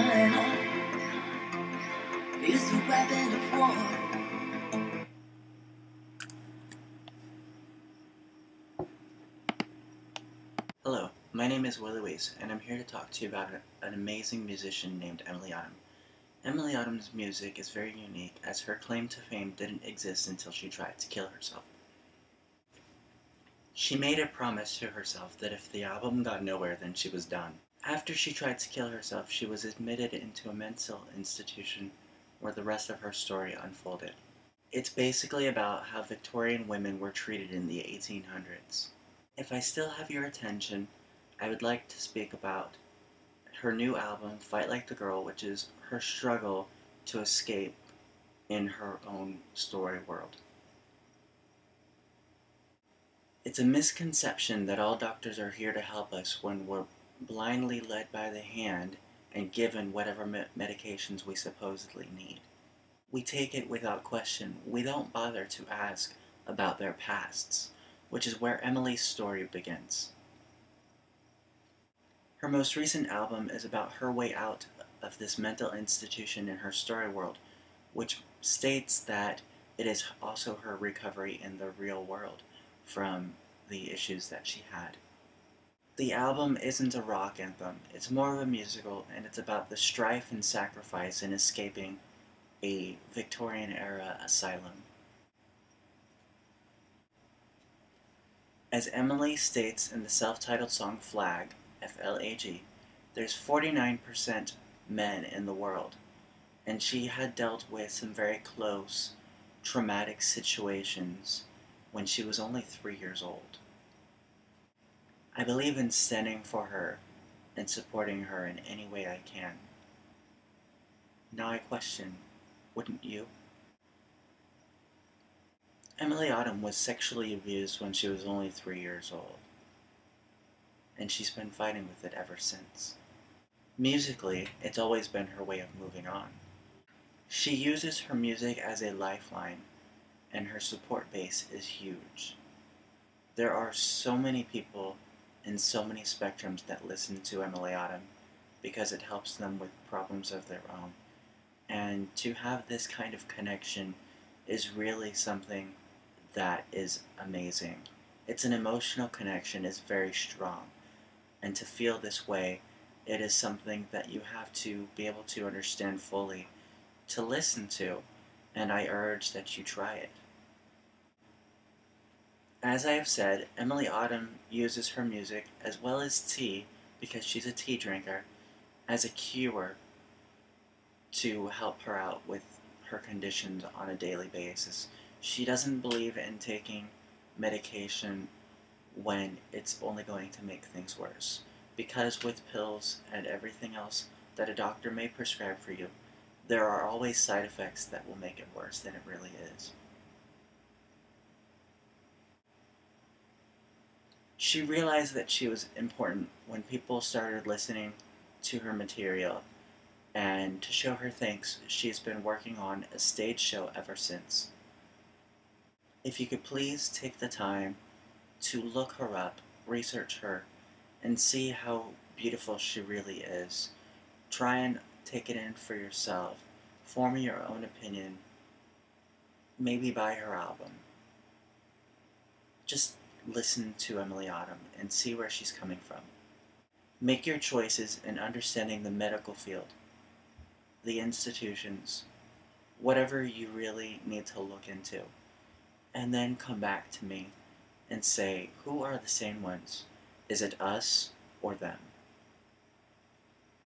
my home is a weapon of war. Hello, my name is Willie, and I'm here to talk to you about an amazing musician named Emilie. Emilie music is very unique, as her claim to fame didn't exist until she tried to kill herself. She made a promise to herself that if the album got nowhere, then she was done. After she tried to kill herself, she was admitted into a mental institution where the rest of her story unfolded. It's basically about how Victorian women were treated in the 1800s. If I still have your attention, I would like to speak about her new album, Fight Like the Girl, which is her struggle to escape in her own story world. It's a misconception that all doctors are here to help us when we're blindly led by the hand and given whatever medications we supposedly need. We take it without question. We don't bother to ask about their pasts, which is where Emilie's story begins. Her most recent album is about her way out of this mental institution in her story world, which states that it is also her recovery in the real world from the issues that she had. The album isn't a rock anthem, it's more of a musical, and it's about the strife and sacrifice in escaping a Victorian-era asylum. As Emilie states in the self-titled song Flag, F-L-A-G, there's 49% men in the world, and she had dealt with some very close, traumatic situations when she was only 3 years old. I believe in standing for her and supporting her in any way I can. Now I question, wouldn't you? Emilie was sexually abused when she was only 3 years old, and she's been fighting with it ever since. Musically, it's always been her way of moving on. She uses her music as a lifeline, and her support base is huge. There are so many people in so many spectrums that listen to Emilie because it helps them with problems of their own. And to have this kind of connection is really something that is amazing. It's an emotional connection, it's very strong. And to feel this way, it is something that you have to be able to understand fully, to listen to, and I urge that you try it. As I have said, Emilie uses her music, as well as tea, because she's a tea drinker, as a cure to help her out with her conditions on a daily basis. She doesn't believe in taking medication when it's only going to make things worse, because with pills and everything else that a doctor may prescribe for you, there are always side effects that will make it worse than it really is. She realized that she was important when people started listening to her material, and to show her thanks, she's been working on a stage show ever since. If you could please take the time to look her up, research her, and see how beautiful she really is. Try and take it in for yourself. Form your own opinion. Maybe buy her album. Just listen to Emilie and see where she's coming from. Make your choices in understanding the medical field, the institutions, whatever you really need to look into, and then come back to me and say, who are the sane ones? Is it us or them?